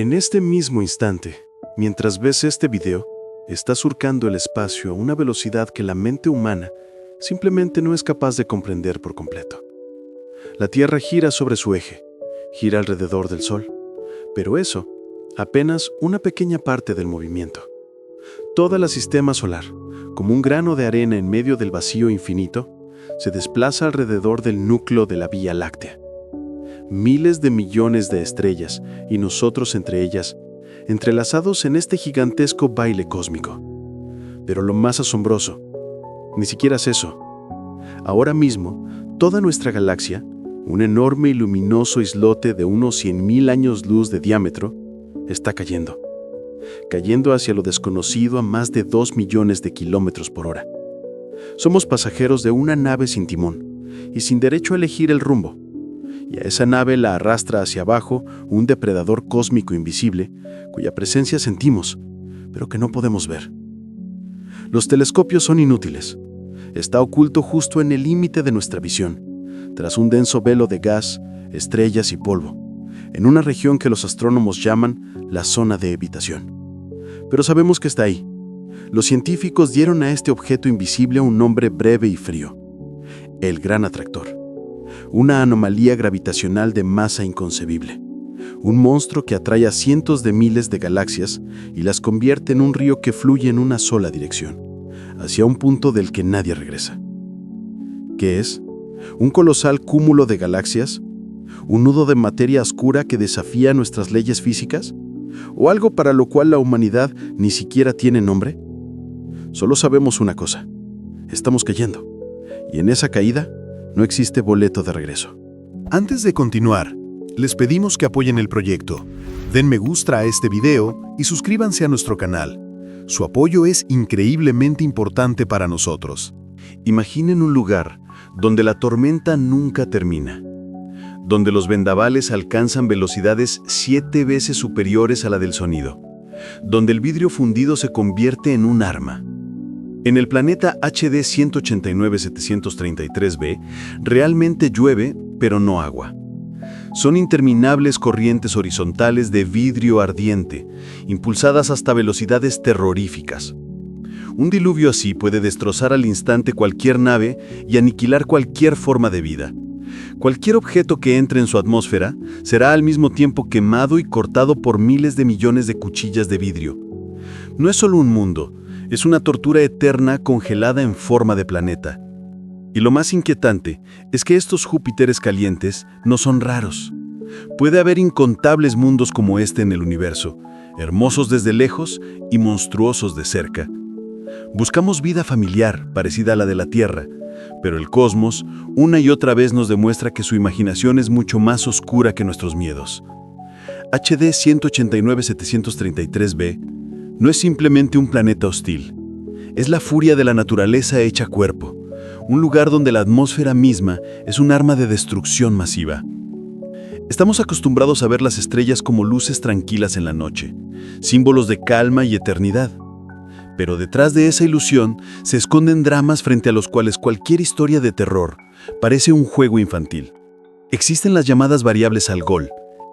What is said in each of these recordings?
En este mismo instante, mientras ves este video, estás surcando el espacio a una velocidad que la mente humana simplemente no es capaz de comprender por completo. La Tierra gira sobre su eje, gira alrededor del Sol, pero eso, apenas una pequeña parte del movimiento. Toda la sistema solar, como un grano de arena en medio del vacío infinito, se desplaza alrededor del núcleo de la Vía Láctea. Miles de millones de estrellas, y nosotros entre ellas, entrelazados en este gigantesco baile cósmico. Pero lo más asombroso, ni siquiera es eso. Ahora mismo, toda nuestra galaxia, un enorme y luminoso islote de unos 100,000 años luz de diámetro, está cayendo hacia lo desconocido a más de 2 millones de kilómetros por hora. Somos pasajeros de una nave sin timón y sin derecho a elegir el rumbo. Y a esa nave la arrastra hacia abajo un depredador cósmico invisible, cuya presencia sentimos, pero que no podemos ver. Los telescopios son inútiles. Está oculto justo en el límite de nuestra visión, tras un denso velo de gas, estrellas y polvo, en una región que los astrónomos llaman la zona de evitación. Pero sabemos que está ahí. Los científicos dieron a este objeto invisible un nombre breve y frío: el Gran Atractor. Una anomalía gravitacional de masa inconcebible. Un monstruo que atrae a cientos de miles de galaxias y las convierte en un río que fluye en una sola dirección, hacia un punto del que nadie regresa. ¿Qué es? ¿Un colosal cúmulo de galaxias? ¿Un nudo de materia oscura que desafía nuestras leyes físicas? ¿O algo para lo cual la humanidad ni siquiera tiene nombre? Solo sabemos una cosa: estamos cayendo, y en esa caída no existe boleto de regreso. Antes de continuar, les pedimos que apoyen el proyecto. Den me gusta a este video y suscríbanse a nuestro canal. Su apoyo es increíblemente importante para nosotros. Imaginen un lugar donde la tormenta nunca termina, donde los vendavales alcanzan velocidades 7 veces superiores a la del sonido, donde el vidrio fundido se convierte en un arma. En el planeta HD 189733b realmente llueve, pero no agua. Son interminables corrientes horizontales de vidrio ardiente, impulsadas hasta velocidades terroríficas. Un diluvio así puede destrozar al instante cualquier nave y aniquilar cualquier forma de vida. Cualquier objeto que entre en su atmósfera será al mismo tiempo quemado y cortado por miles de millones de cuchillas de vidrio. No es solo un mundo, es una tortura eterna congelada en forma de planeta. Y lo más inquietante es que estos Júpiteres calientes no son raros. Puede haber incontables mundos como este en el universo, hermosos desde lejos y monstruosos de cerca. Buscamos vida familiar, parecida a la de la Tierra, pero el cosmos una y otra vez nos demuestra que su imaginación es mucho más oscura que nuestros miedos. HD 189733b no es simplemente un planeta hostil. Es la furia de la naturaleza hecha cuerpo, un lugar donde la atmósfera misma es un arma de destrucción masiva. Estamos acostumbrados a ver las estrellas como luces tranquilas en la noche, símbolos de calma y eternidad. Pero detrás de esa ilusión se esconden dramas frente a los cuales cualquier historia de terror parece un juego infantil. Existen las llamadas variables Algol,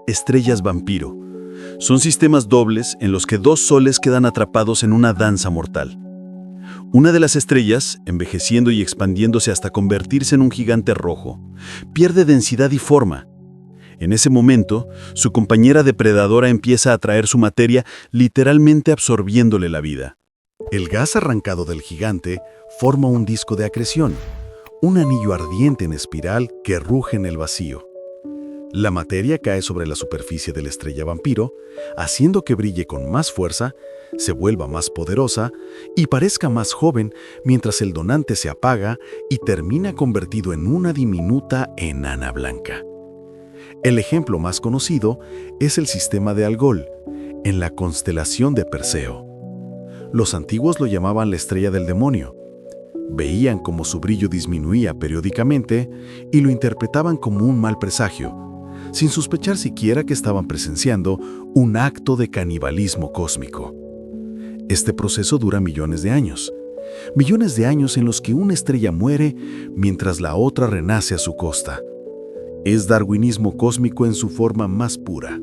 estrellas vampiro. Son sistemas dobles en los que dos soles quedan atrapados en una danza mortal. Una de las estrellas, envejeciendo y expandiéndose hasta convertirse en un gigante rojo, pierde densidad y forma. En ese momento, su compañera depredadora empieza a atraer su materia, literalmente absorbiéndole la vida. El gas arrancado del gigante forma un disco de acreción, un anillo ardiente en espiral que ruge en el vacío. La materia cae sobre la superficie de la estrella vampiro, haciendo que brille con más fuerza, se vuelva más poderosa y parezca más joven mientras el donante se apaga y termina convertido en una diminuta enana blanca. El ejemplo más conocido es el sistema de Algol, en la constelación de Perseo. Los antiguos lo llamaban la estrella del demonio. Veían cómo su brillo disminuía periódicamente y lo interpretaban como un mal presagio, sin sospechar siquiera que estaban presenciando un acto de canibalismo cósmico. Este proceso dura millones de años en los que una estrella muere mientras la otra renace a su costa. Es darwinismo cósmico en su forma más pura.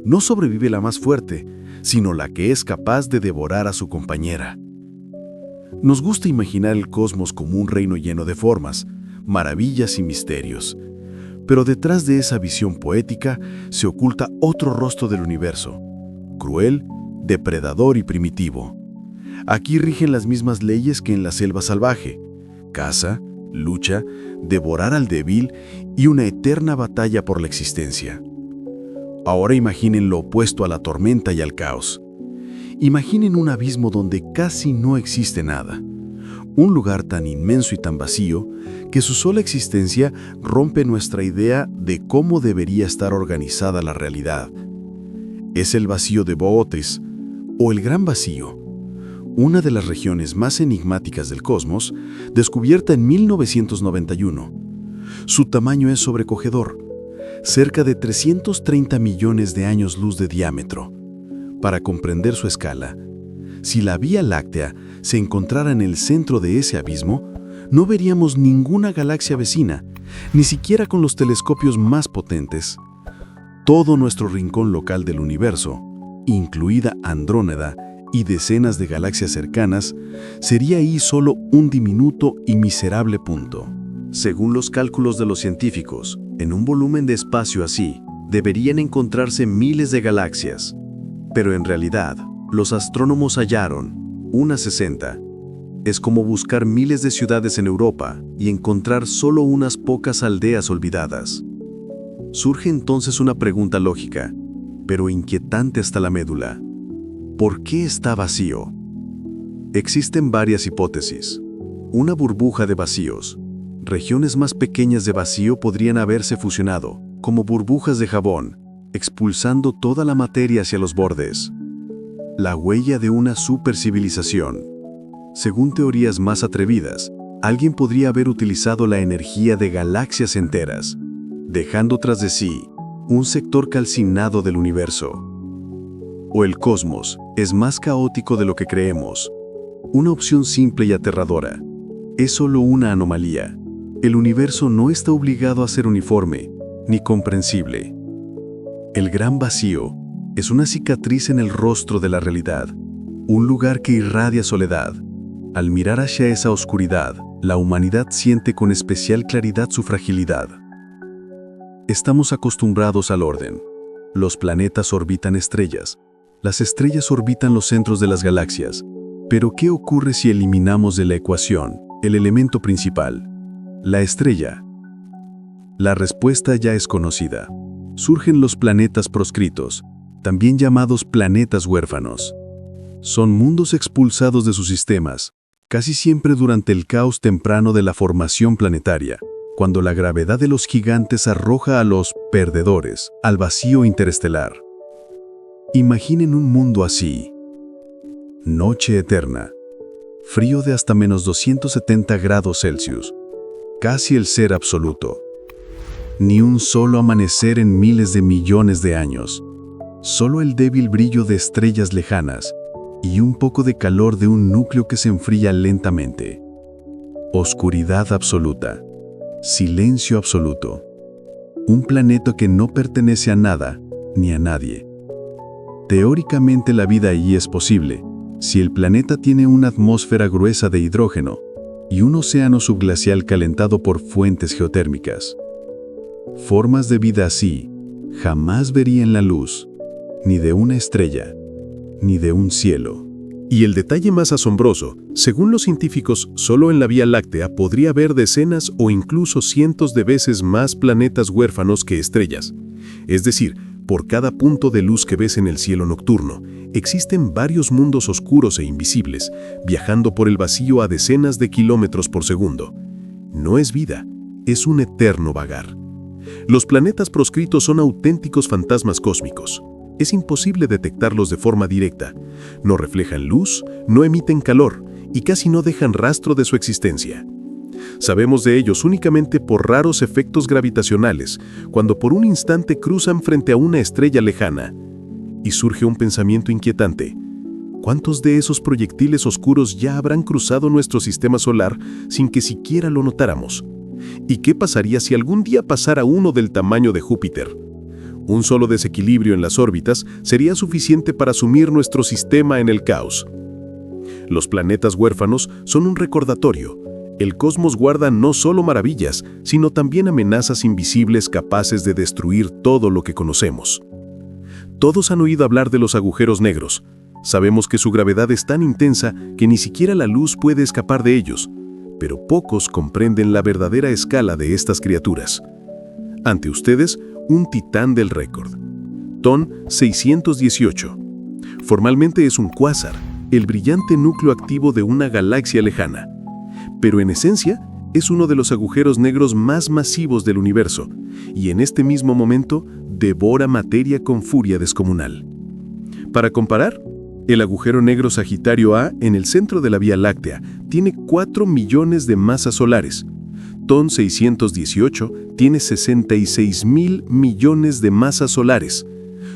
no sobrevive la más fuerte, sino la que es capaz de devorar a su compañera. Nos gusta imaginar el cosmos como un reino lleno de formas, maravillas y misterios. Pero detrás de esa visión poética se oculta otro rostro del universo, cruel, depredador y primitivo. Aquí rigen las mismas leyes que en la selva salvaje: caza, lucha, devorar al débil y una eterna batalla por la existencia. Ahora imaginen lo opuesto a la tormenta y al caos. Imaginen un abismo donde casi no existe nada. Un lugar tan inmenso y tan vacío que su sola existencia rompe nuestra idea de cómo debería estar organizada la realidad. Es el vacío de Bootes, o el Gran Vacío, una de las regiones más enigmáticas del cosmos, descubierta en 1991. Su tamaño es sobrecogedor, cerca de 330 millones de años luz de diámetro. Para comprender su escala, si la Vía Láctea se encontrara en el centro de ese abismo, no veríamos ninguna galaxia vecina, ni siquiera con los telescopios más potentes. Todo nuestro rincón local del universo, incluida Andrómeda y decenas de galaxias cercanas, sería ahí solo un diminuto y miserable punto. Según los cálculos de los científicos, en un volumen de espacio así, deberían encontrarse miles de galaxias. Pero en realidad, los astrónomos hallaron unas 60. Es como buscar miles de ciudades en Europa y encontrar solo unas pocas aldeas olvidadas. Surge entonces una pregunta lógica, pero inquietante hasta la médula. ¿Por qué está vacío? Existen varias hipótesis. Una burbuja de vacíos. Regiones más pequeñas de vacío podrían haberse fusionado, como burbujas de jabón, expulsando toda la materia hacia los bordes. La huella de una supercivilización. Según teorías más atrevidas, alguien podría haber utilizado la energía de galaxias enteras, dejando tras de sí un sector calcinado del universo. O el cosmos es más caótico de lo que creemos. Una opción simple y aterradora. Es solo una anomalía. El universo no está obligado a ser uniforme, ni comprensible. El Gran Vacío es una cicatriz en el rostro de la realidad, un lugar que irradia soledad. Al mirar hacia esa oscuridad, la humanidad siente con especial claridad su fragilidad. Estamos acostumbrados al orden. Los planetas orbitan estrellas. Las estrellas orbitan los centros de las galaxias. Pero ¿qué ocurre si eliminamos de la ecuación el elemento principal, la estrella? La respuesta ya es conocida. Surgen los planetas proscritos, también llamados planetas huérfanos. Son mundos expulsados de sus sistemas, casi siempre durante el caos temprano de la formación planetaria, cuando la gravedad de los gigantes arroja a los perdedores al vacío interestelar. Imaginen un mundo así. Noche eterna. Frío de hasta menos 270 grados Celsius. Casi el ser absoluto. Ni un solo amanecer en miles de millones de años. Solo el débil brillo de estrellas lejanas y un poco de calor de un núcleo que se enfría lentamente. Oscuridad absoluta. Silencio absoluto. Un planeta que no pertenece a nada ni a nadie. Teóricamente la vida allí es posible, si el planeta tiene una atmósfera gruesa de hidrógeno y un océano subglacial calentado por fuentes geotérmicas. Formas de vida así jamás verían la luz, ni de una estrella, ni de un cielo. Y el detalle más asombroso, según los científicos, solo en la Vía Láctea podría haber decenas o incluso cientos de veces más planetas huérfanos que estrellas. Es decir, por cada punto de luz que ves en el cielo nocturno, existen varios mundos oscuros e invisibles, viajando por el vacío a decenas de kilómetros por segundo. No es vida, es un eterno vagar. Los planetas proscritos son auténticos fantasmas cósmicos. Es imposible detectarlos de forma directa. No reflejan luz, no emiten calor y casi no dejan rastro de su existencia. Sabemos de ellos únicamente por raros efectos gravitacionales, cuando por un instante cruzan frente a una estrella lejana. Y surge un pensamiento inquietante. ¿Cuántos de esos proyectiles oscuros ya habrán cruzado nuestro sistema solar sin que siquiera lo notáramos? ¿Y qué pasaría si algún día pasara uno del tamaño de Júpiter? Un solo desequilibrio en las órbitas sería suficiente para sumir nuestro sistema en el caos. Los planetas huérfanos son un recordatorio. El cosmos guarda no solo maravillas, sino también amenazas invisibles capaces de destruir todo lo que conocemos. Todos han oído hablar de los agujeros negros. Sabemos que su gravedad es tan intensa que ni siquiera la luz puede escapar de ellos, pero pocos comprenden la verdadera escala de estas criaturas. Ante ustedes, un titán del récord. TON 618. Formalmente es un cuásar, el brillante núcleo activo de una galaxia lejana. Pero en esencia, es uno de los agujeros negros más masivos del universo, y en este mismo momento devora materia con furia descomunal. Para comparar, el agujero negro Sagitario A en el centro de la Vía Láctea tiene 4 millones de masas solares. TON 618 tiene 66.000 millones de masas solares.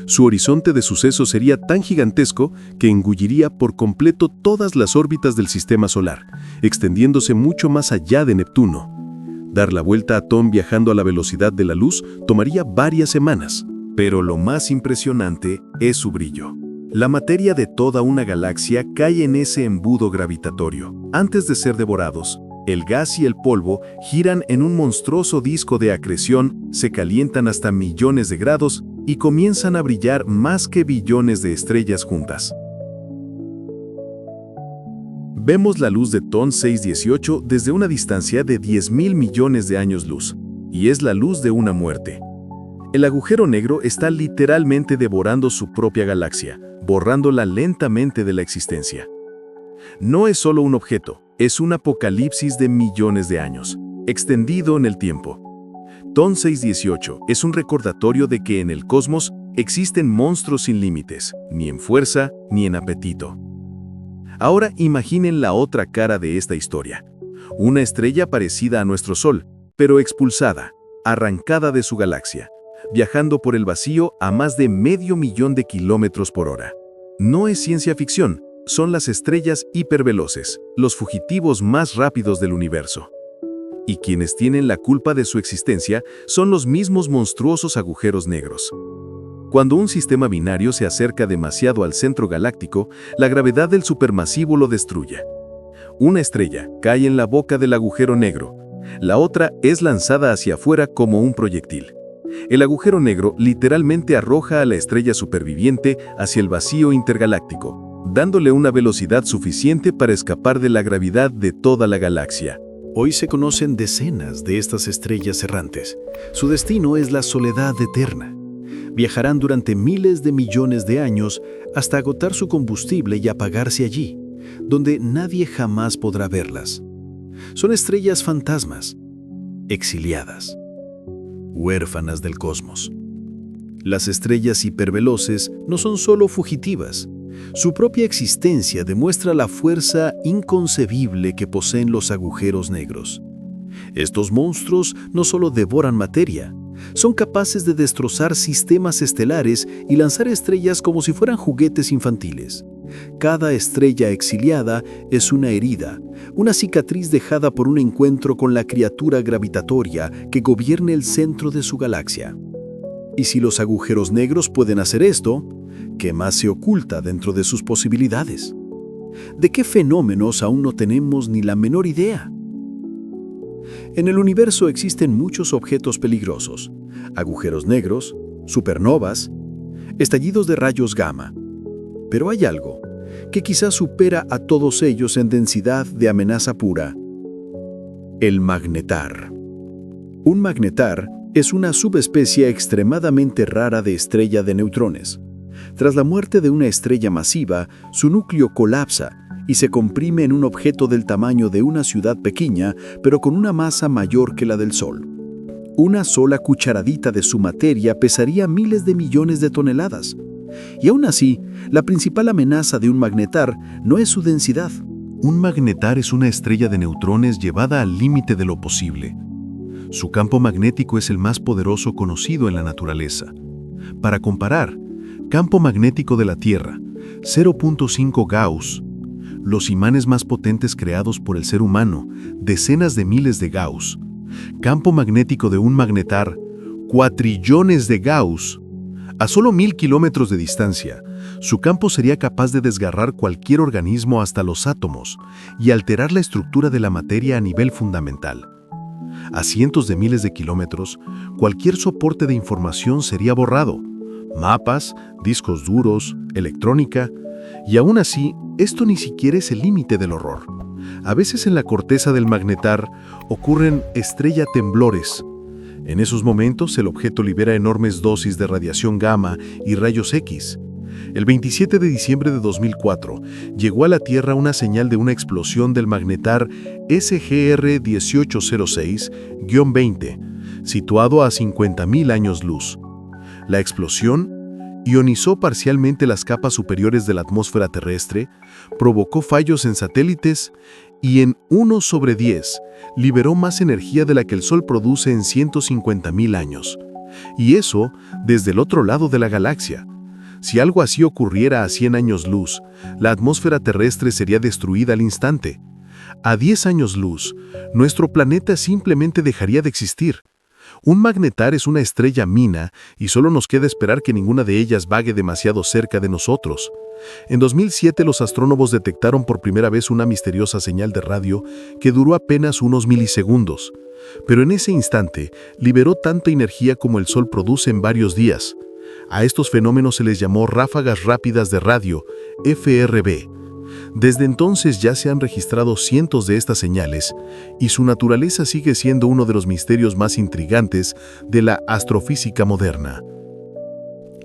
Su horizonte de sucesos sería tan gigantesco que engulliría por completo todas las órbitas del sistema solar, extendiéndose mucho más allá de Neptuno. Dar la vuelta a TON viajando a la velocidad de la luz tomaría varias semanas. Pero lo más impresionante es su brillo. La materia de toda una galaxia cae en ese embudo gravitatorio. Antes de ser devorados, el gas y el polvo giran en un monstruoso disco de acreción, se calientan hasta millones de grados y comienzan a brillar más que billones de estrellas juntas. Vemos la luz de TON 618 desde una distancia de 10.000 millones de años luz, y es la luz de una muerte. El agujero negro está literalmente devorando su propia galaxia, borrándola lentamente de la existencia. No es solo un objeto, es un apocalipsis de millones de años, extendido en el tiempo. TON 618 es un recordatorio de que en el cosmos existen monstruos sin límites, ni en fuerza ni en apetito. Ahora imaginen la otra cara de esta historia. Una estrella parecida a nuestro Sol, pero expulsada, arrancada de su galaxia, viajando por el vacío a más de 500.000 de kilómetros por hora. No es ciencia ficción, son las estrellas hiperveloces, los fugitivos más rápidos del universo. Y quienes tienen la culpa de su existencia son los mismos monstruosos agujeros negros. Cuando un sistema binario se acerca demasiado al centro galáctico, la gravedad del supermasivo lo destruye. Una estrella cae en la boca del agujero negro, la otra es lanzada hacia afuera como un proyectil. El agujero negro literalmente arroja a la estrella superviviente hacia el vacío intergaláctico, dándole una velocidad suficiente para escapar de la gravedad de toda la galaxia. Hoy se conocen decenas de estas estrellas errantes. Su destino es la soledad eterna. Viajarán durante miles de millones de años hasta agotar su combustible y apagarse allí, donde nadie jamás podrá verlas. Son estrellas fantasmas, exiliadas, huérfanas del cosmos. Las estrellas hiperveloces no son solo fugitivas. Su propia existencia demuestra la fuerza inconcebible que poseen los agujeros negros. Estos monstruos no solo devoran materia, son capaces de destrozar sistemas estelares y lanzar estrellas como si fueran juguetes infantiles. Cada estrella exiliada es una herida, una cicatriz dejada por un encuentro con la criatura gravitatoria que gobierna el centro de su galaxia. Y si los agujeros negros pueden hacer esto, ¿qué más se oculta dentro de sus posibilidades? ¿De qué fenómenos aún no tenemos ni la menor idea? En el universo existen muchos objetos peligrosos, agujeros negros, supernovas, estallidos de rayos gamma. Pero hay algo que quizás supera a todos ellos en densidad de amenaza pura: el magnetar. Un magnetar es una subespecie extremadamente rara de estrella de neutrones. Tras la muerte de una estrella masiva, su núcleo colapsa y se comprime en un objeto del tamaño de una ciudad pequeña, pero con una masa mayor que la del Sol. Una sola cucharadita de su materia pesaría miles de millones de toneladas. Y aún así, la principal amenaza de un magnetar no es su densidad. Un magnetar es una estrella de neutrones llevada al límite de lo posible. Su campo magnético es el más poderoso conocido en la naturaleza. Para comparar, campo magnético de la Tierra, 0.5 Gauss. Los imanes más potentes creados por el ser humano, decenas de miles de Gauss. Campo magnético de un magnetar, cuatrillones de Gauss. A solo 1000 kilómetros de distancia, su campo sería capaz de desgarrar cualquier organismo hasta los átomos y alterar la estructura de la materia a nivel fundamental. A cientos de miles de kilómetros, cualquier soporte de información sería borrado: mapas, discos duros, electrónica, y aún así, esto ni siquiera es el límite del horror. A veces en la corteza del magnetar ocurren estrella temblores. En esos momentos, el objeto libera enormes dosis de radiación gamma y rayos X. El 27 de diciembre de 2004, llegó a la Tierra una señal de una explosión del magnetar SGR 1806-20, situado a 50.000 años luz. La explosión ionizó parcialmente las capas superiores de la atmósfera terrestre, provocó fallos en satélites y en 1/10 liberó más energía de la que el Sol produce en 150.000 años. Y eso desde el otro lado de la galaxia. Si algo así ocurriera a 100 años luz, la atmósfera terrestre sería destruida al instante. A 10 años luz, nuestro planeta simplemente dejaría de existir. Un magnetar es una estrella mina y solo nos queda esperar que ninguna de ellas vague demasiado cerca de nosotros. En 2007 los astrónomos detectaron por primera vez una misteriosa señal de radio que duró apenas unos milisegundos, pero en ese instante liberó tanta energía como el Sol produce en varios días. A estos fenómenos se les llamó ráfagas rápidas de radio, FRB. Desde entonces ya se han registrado cientos de estas señales, y su naturaleza sigue siendo uno de los misterios más intrigantes de la astrofísica moderna.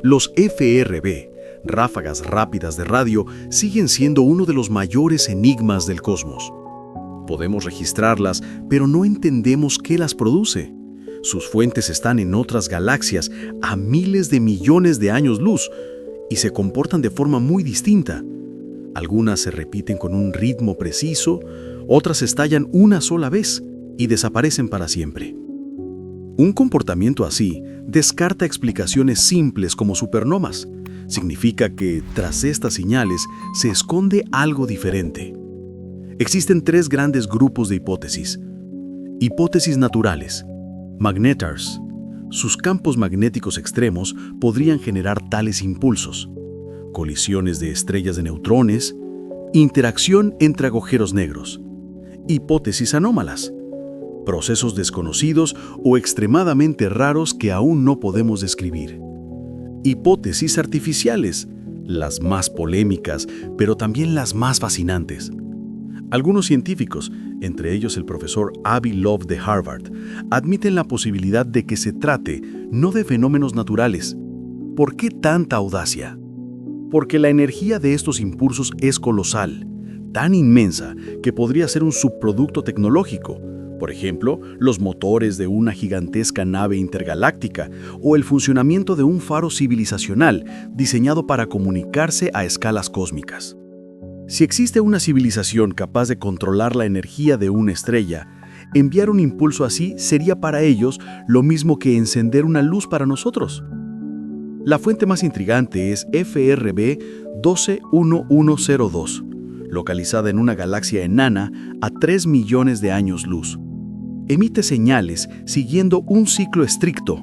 Los FRB, ráfagas rápidas de radio, siguen siendo uno de los mayores enigmas del cosmos. Podemos registrarlas, pero no entendemos qué las produce. Sus fuentes están en otras galaxias a miles de millones de años luz y se comportan de forma muy distinta. Algunas se repiten con un ritmo preciso, otras estallan una sola vez y desaparecen para siempre. Un comportamiento así descarta explicaciones simples como supernovas. Significa que tras estas señales se esconde algo diferente. Existen 3 grandes grupos de hipótesis. Hipótesis naturales. Magnetars. Sus campos magnéticos extremos podrían generar tales impulsos: colisiones de estrellas de neutrones, interacción entre agujeros negros. Hipótesis anómalas. Procesos desconocidos o extremadamente raros que aún no podemos describir. Hipótesis artificiales, las más polémicas, pero también las más fascinantes. Algunos científicos, entre ellos el profesor Avi Loeb de Harvard, admiten la posibilidad de que se trate no de fenómenos naturales. ¿Por qué tanta audacia? Porque la energía de estos impulsos es colosal, tan inmensa que podría ser un subproducto tecnológico. Por ejemplo, los motores de una gigantesca nave intergaláctica o el funcionamiento de un faro civilizacional diseñado para comunicarse a escalas cósmicas. Si existe una civilización capaz de controlar la energía de una estrella, enviar un impulso así sería para ellos lo mismo que encender una luz para nosotros. La fuente más intrigante es FRB 121102, localizada en una galaxia enana a 3 millones de años luz. Emite señales siguiendo un ciclo estricto: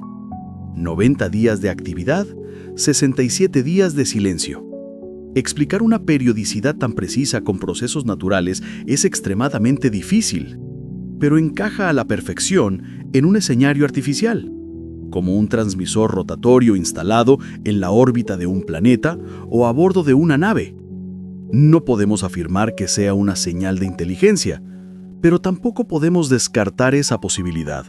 90 días de actividad, 67 días de silencio. Explicar una periodicidad tan precisa con procesos naturales es extremadamente difícil, pero encaja a la perfección en un escenario artificial, como un transmisor rotatorio instalado en la órbita de un planeta o a bordo de una nave. No podemos afirmar que sea una señal de inteligencia, pero tampoco podemos descartar esa posibilidad.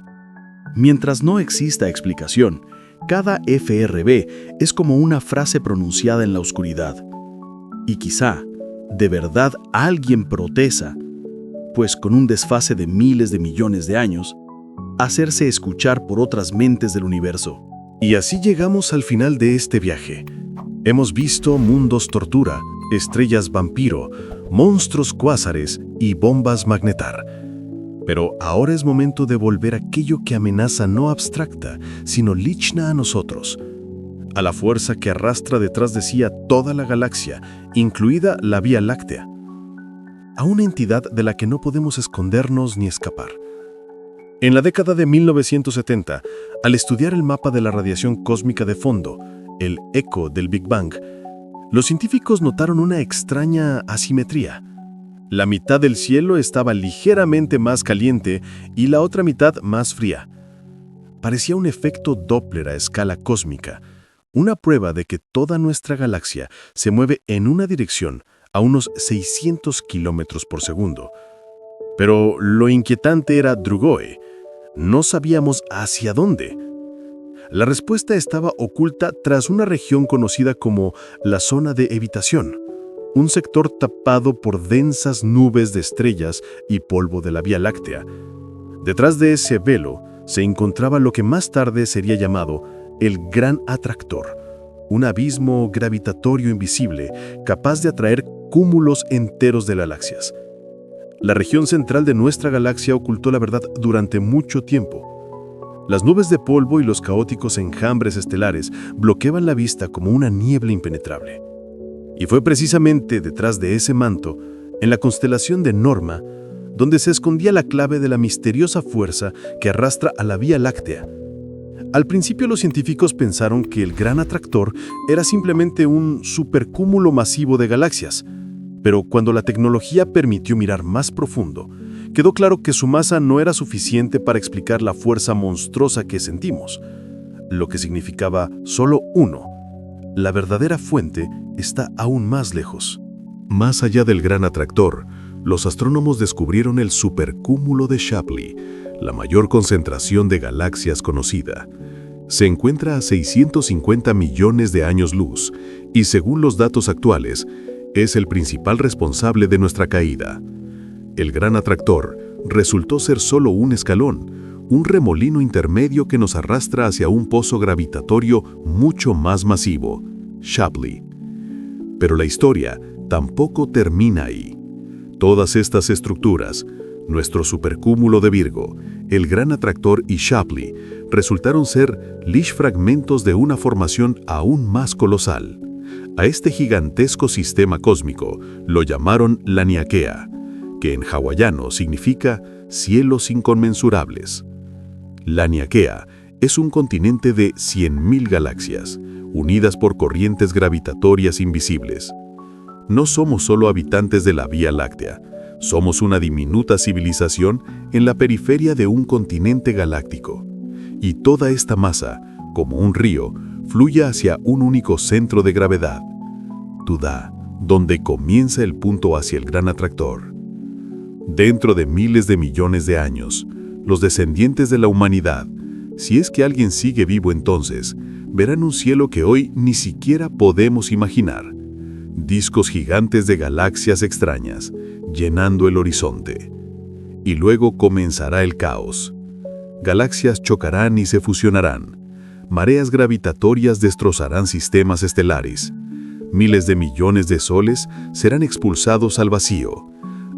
Mientras no exista explicación, cada FRB es como una frase pronunciada en la oscuridad. Y quizá, de verdad, alguien protesa, pues con un desfase de miles de millones de años, hacerse escuchar por otras mentes del universo. Y así llegamos al final de este viaje. Hemos visto mundos tortura, estrellas vampiro, monstruos cuásares y bombas magnetar. Pero ahora es momento de volver a aquello que amenaza no abstracta, sino lichna a nosotros, a la fuerza que arrastra detrás de sí a toda la galaxia, incluida la Vía Láctea, a una entidad de la que no podemos escondernos ni escapar. En la década de 1970, al estudiar el mapa de la radiación cósmica de fondo, el eco del Big Bang, los científicos notaron una extraña asimetría. La mitad del cielo estaba ligeramente más caliente y la otra mitad más fría. Parecía un efecto Doppler a escala cósmica, una prueba de que toda nuestra galaxia se mueve en una dirección a unos 600 kilómetros por segundo. Pero lo inquietante era Drugoi. No sabíamos hacia dónde. La respuesta estaba oculta tras una región conocida como la zona de evitación, un sector tapado por densas nubes de estrellas y polvo de la Vía Láctea. Detrás de ese velo se encontraba lo que más tarde sería llamado el Gran Atractor, un abismo gravitatorio invisible capaz de atraer cúmulos enteros de galaxias. La región central de nuestra galaxia ocultó la verdad durante mucho tiempo. Las nubes de polvo y los caóticos enjambres estelares bloqueaban la vista como una niebla impenetrable. Y fue precisamente detrás de ese manto, en la constelación de Norma, donde se escondía la clave de la misteriosa fuerza que arrastra a la Vía Láctea. Al principio los científicos pensaron que el Gran Atractor era simplemente un supercúmulo masivo de galaxias, pero cuando la tecnología permitió mirar más profundo, quedó claro que su masa no era suficiente para explicar la fuerza monstruosa que sentimos, lo que significaba solo uno. La verdadera fuente está aún más lejos. Más allá del Gran Atractor, los astrónomos descubrieron el supercúmulo de Shapley, la mayor concentración de galaxias conocida. Se encuentra a 650 millones de años luz y, según los datos actuales, es el principal responsable de nuestra caída. El Gran Atractor resultó ser solo un escalón, un remolino intermedio que nos arrastra hacia un pozo gravitatorio mucho más masivo, Shapley. Pero la historia tampoco termina ahí. Todas estas estructuras, nuestro supercúmulo de Virgo, el Gran Atractor y Shapley, resultaron ser fragmentos de una formación aún más colosal. A este gigantesco sistema cósmico lo llamaron Laniakea, que en hawaiano significa cielos inconmensurables. Laniakea es un continente de 100.000 galaxias, unidas por corrientes gravitatorias invisibles. No somos solo habitantes de la Vía Láctea, somos una diminuta civilización en la periferia de un continente galáctico. Y toda esta masa, como un río, fluye hacia un único centro de gravedad, Tudá, donde comienza el punto hacia el Gran Atractor. Dentro de miles de millones de años, los descendientes de la humanidad, si es que alguien sigue vivo entonces, verán un cielo que hoy ni siquiera podemos imaginar. Discos gigantes de galaxias extrañas, llenando el horizonte. Y luego comenzará el caos. Galaxias chocarán y se fusionarán. Mareas gravitatorias destrozarán sistemas estelares. Miles de millones de soles serán expulsados al vacío.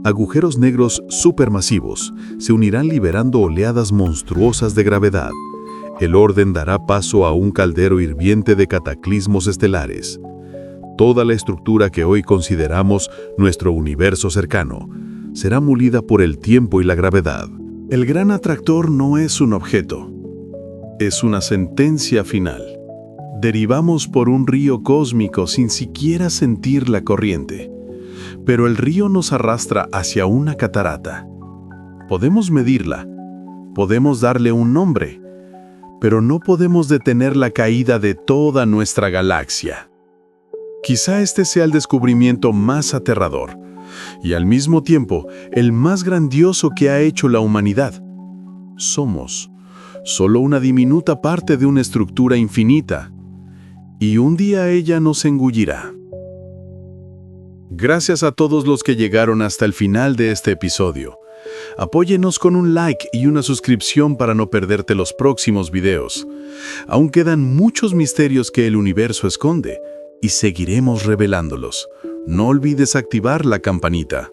Agujeros negros supermasivos se unirán liberando oleadas monstruosas de gravedad. El orden dará paso a un caldero hirviente de cataclismos estelares. Toda la estructura que hoy consideramos nuestro universo cercano será molida por el tiempo y la gravedad. El Gran Atractor no es un objeto, es una sentencia final. Derivamos por un río cósmico sin siquiera sentir la corriente, pero el río nos arrastra hacia una catarata. Podemos medirla, podemos darle un nombre, pero no podemos detener la caída de toda nuestra galaxia. Quizá este sea el descubrimiento más aterrador y al mismo tiempo el más grandioso que ha hecho la humanidad. Somos solo una diminuta parte de una estructura infinita y un día ella nos engullirá. Gracias a todos los que llegaron hasta el final de este episodio. Apóyenos con un like y una suscripción para no perderte los próximos videos. Aún quedan muchos misterios que el universo esconde y seguiremos revelándolos. No olvides activar la campanita.